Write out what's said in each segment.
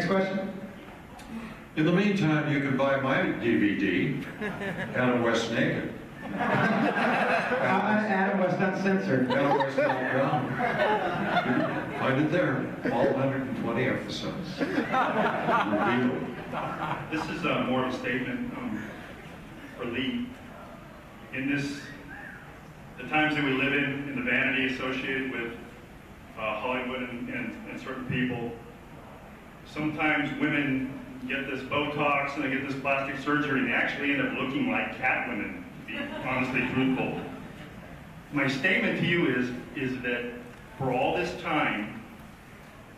Next question. In the meantime, you can buy my DVD, Adam West Naked. Adam West Uncensored. Adam West Underground. Find it there. All 120 episodes. Revealed. This is more of a statement for Lee. In the times that we live in the vanity associated with Hollywood and certain people, sometimes women get this Botox and they get this plastic surgery and they actually end up looking like Catwoman, to be honestly truthful. My statement to you is that for all this time,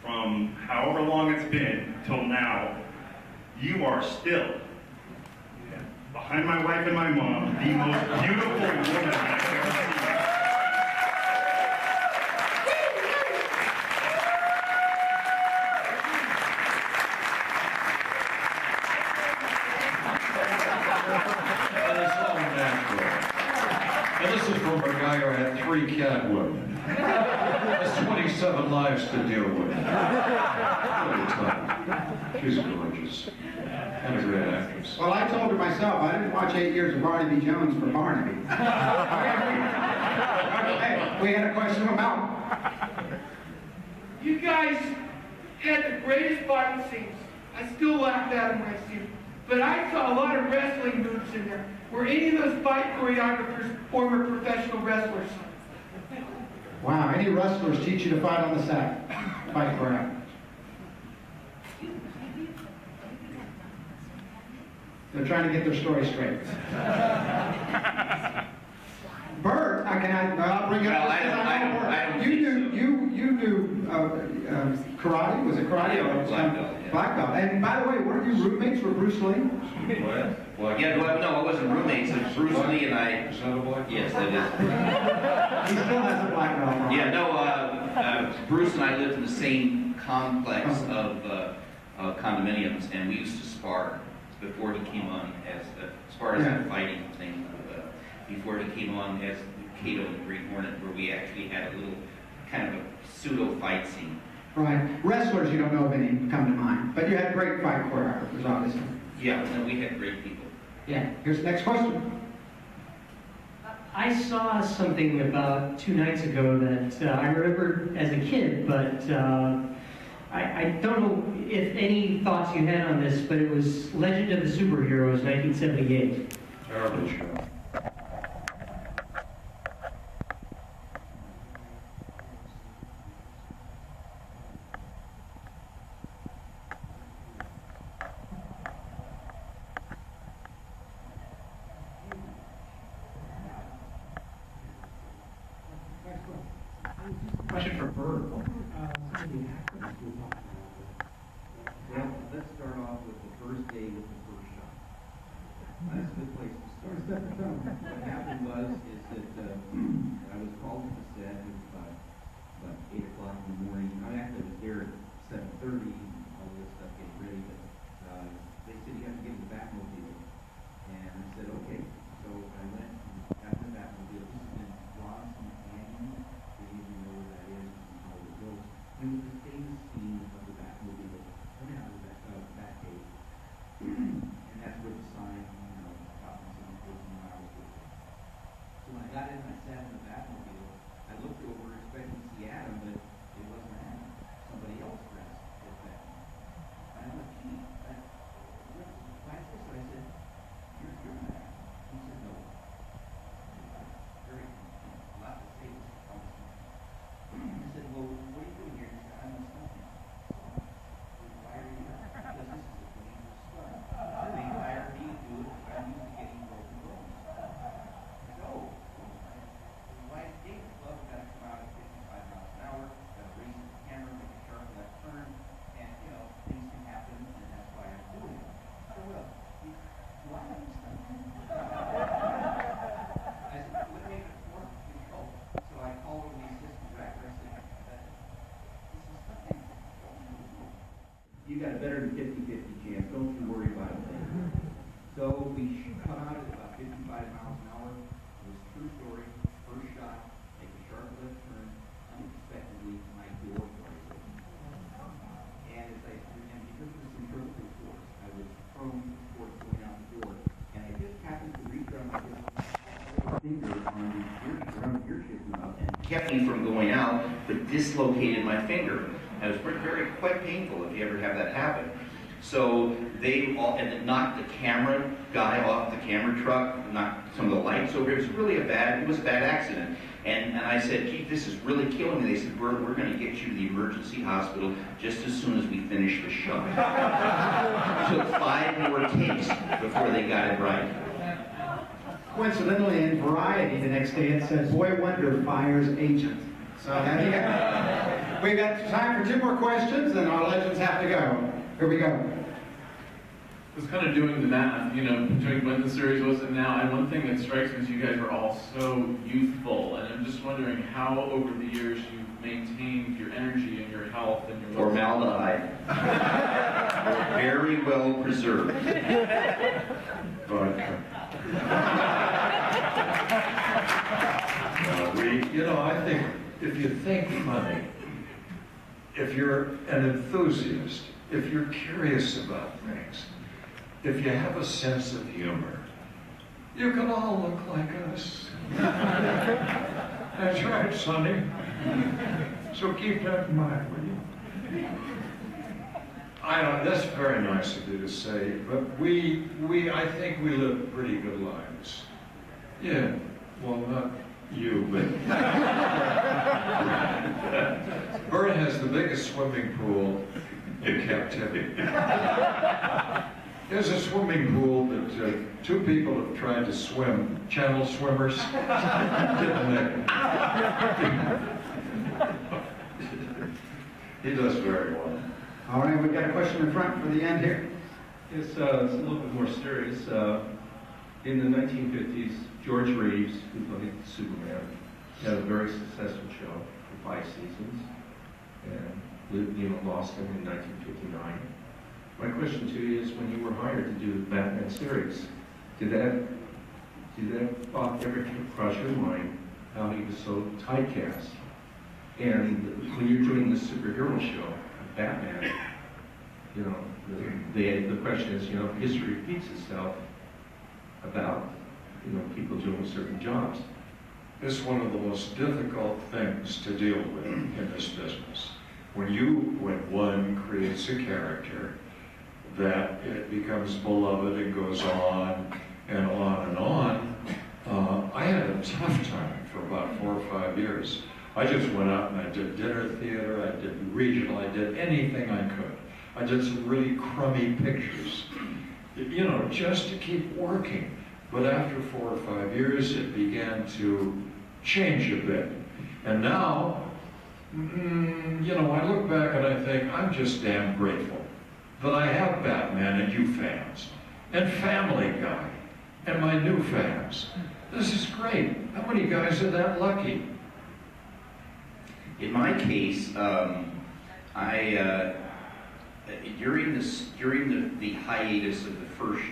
from however long it's been till now, you are still, behind my wife and my mom, the most beautiful woman I've ever seen. And this is from a guy who had 3 Catwomen. That's 27 lives to deal with. She's gorgeous. And a great actress. Well, I told her myself, I didn't watch 8 years of Barnaby Jones for Barnaby. Hey, we had a question about. You guys had the greatest fight scenes. I still laugh at them when I see them. But I saw a lot of wrestling moves in there. Were any of those fight choreographers former professional wrestlers? Wow, any wrestlers teach you to fight on the set? Fight choreographers. They're trying to get their story straight. Burt, I'll bring it up. I don't You do karate? Was it karate? Yeah, black belt. Yeah. Black belt. And by the way, what are you roommates with Bruce Lee? What? Yeah, no, it wasn't roommates. It's Bruce Lee and I. Is that a black belt? Yes, that is. He still has a black belt. Yeah, no, Bruce and I lived in the same complex of condominiums, and we used to spar before he came on as far as the fighting thing. Before he came on as Kato and the Green Hornet, where we actually had a little kind of a pseudo fight scene. Right. Wrestlers, you don't know of any come to mind, but you had great fight choreographers, obviously. Yeah, no, we had great people. Yeah. Here's the next question. I saw something about 2 nights ago that I remember as a kid, but I don't know if any thoughts you had on this, but it was Legend of the Superheroes, 1978. Terrible show. Question for Burt. Well, let's start off with the first day with the first shot. That's a good place to start. What happened was that I was called to the set. It was about 8 o'clock in the morning. I actually was there at 7:30, all this stuff getting ready, but they said you have to get in the Batmobile. And I said, okay. So I went and got in the Batmobile. This is in Bronson Canyon. They didn't even know where that is and how it goes. It was the famous scene of the Batmobile coming out of the Batcave. And that's where the sign, about 14 miles away. So when I got in and I sat in the Batmobile, I looked over expecting to see Adam, but it wasn't Adam. Somebody else dressed as Batman. And I'm like, gee, why is this? So I said, you're not Adam. He said, no. Very, a lot to say this. I said, well, what are you doing here? He said, I'm a stuntman. Why are you here? Because this is a dangerous stunt. They hired me to do it because I'm used to getting broken bones. I said, oh, why is it dangerous? Well, we've got to come out at 55 miles an hour, got to raise the camera, make a sharp left turn, and, things can happen, and that's why I'm doing it. So, well, do I have a stuntman? I said, let me make it more difficult. So I called over the assistant director. I said, this is something. You got a better than 50-50 chance. Don't you worry about a thing. So we come out at about 55 miles an hour. It was a true story. First shot, make a sharp left turn. Unexpectedly, my door was open. And as I, and because it was kept me from going out, but dislocated my finger. And it was quite painful if you ever have that happen. So they all, and it knocked the camera guy off the camera truck, knocked some of the lights over. It was really a bad accident. And I said, gee, this is really killing me. They said, Burt, we're going to get you to the emergency hospital just as soon as we finish the show. It took 5 more takes before they got it right. Coincidentally, in Variety the next day, it said, Boy Wonder fires agent. So there you go. We've got time for 2 more questions, and our legends have to go. Here we go. I was kind of doing the math, you know, between when the series was and now, and one thing that strikes me is you guys are all so youthful, and I'm just wondering how over the years you've maintained your energy and your health and your Formaldehyde. Very well preserved. I think if you think funny, if you're an enthusiast, if you're curious about things, if you have a sense of humor, you can all look like us. That's right, Sonny. So keep that in mind, will you? That's very nice of you to say, but I think we live pretty good lives. Yeah, well, not you, but Burt has the biggest swimming pool in captivity. There's a swimming pool that 2 people have tried to swim, channel swimmers, didn't make it. He does very well. All right, we've got a question in front for the end here. It's a little bit more serious. In the 1950s, George Reeves, who played Superman, had a very successful show for 5 seasons, and lost him in 1959. My question to you is, when you were hired to do the Batman series, did that thought ever cross your mind how he was so typecast? And when you're doing the superhero show, Batman, the question is, history repeats itself about, people doing certain jobs. It's one of the most difficult things to deal with in this business. When one creates a character, that it becomes beloved and goes on and on and on. I had a tough time for about 4 or 5 years. I just went out and I did dinner theater, I did regional, I did anything I could. I did some really crummy pictures, just to keep working. But after 4 or 5 years, it began to change a bit. And now, I look back and I think, I'm just damn grateful that I have Batman and you fans, and Family Guy, and my new fans. This is great. How many guys are that lucky? In my case, during the hiatus of the first,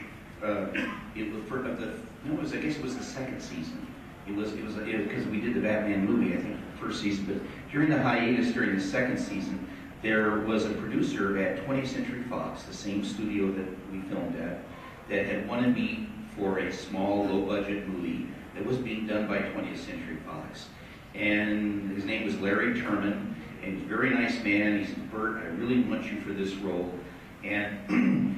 I guess it was the 2nd season. It was because we did the Batman movie, I think, the 1st season. But during the hiatus, during the 2nd season, there was a producer at 20th Century Fox, the same studio that we filmed at, that had wanted me for a small, low-budget movie that was being done by 20th Century Fox. And his name was Larry Terman, and he's a very nice man. He said, Burt, I really want you for this role. And,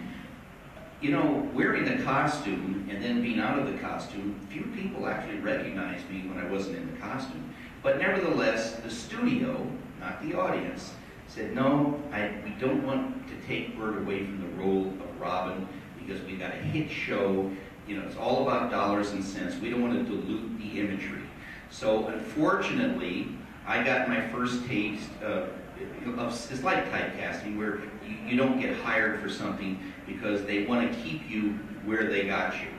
wearing the costume and then being out of the costume, few people actually recognized me when I wasn't in the costume. But nevertheless, the studio, not the audience, said, no, we don't want to take Burt away from the role of Robin because we've got a hit show. It's all about dollars and cents. We don't want to dilute the imagery. So unfortunately, I got my first taste of it's like typecasting, where you don't get hired for something because they want to keep you where they got you.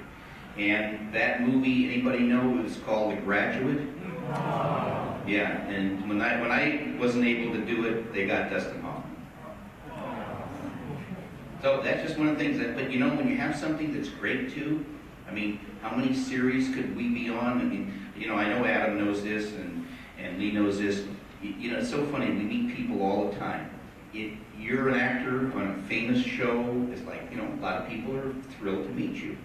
And that movie, anybody know, it was called The Graduate? Yeah, and when I wasn't able to do it, they got Dustin Hoffman. So that's just one of the things that, but when you have something that's great too, how many series could we be on? I know Adam knows this and Lee knows this. It's so funny, we meet people all the time. You're an actor on a famous show, it's like, a lot of people are thrilled to meet you.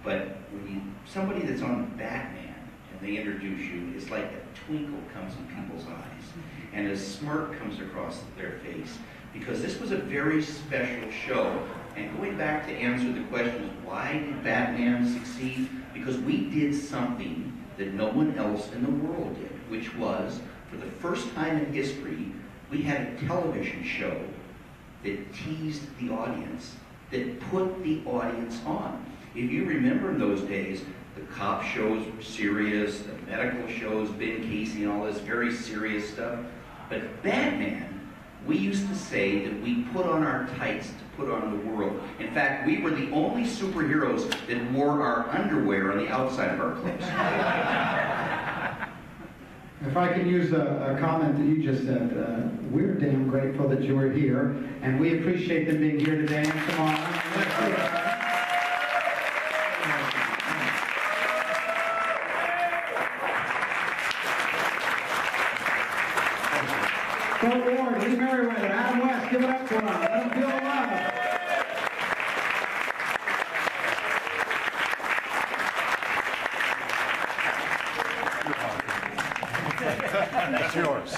But when somebody that's on Batman, and they introduce you, it's like a twinkle comes in people's eyes, and a smirk comes across their face, because this was a very special show. And going back to answer the question, why did Batman succeed? Because we did something that no one else in the world did, which was, for the first time in history, we had a television show that teased the audience, that put the audience on. If you remember in those days, the cop shows were serious, the medical shows, Ben Casey and all this very serious stuff. But Batman, we used to say that we put on our tights to put on the world. In fact, we were the only superheroes that wore our underwear on the outside of our clothes. If I can use a comment that you just said, we're damn grateful that you were here, and we appreciate them being here today and tomorrow. Burt Ward, Lee Meriwether, Adam West, give it up for them. Let them feel the love. It's yours.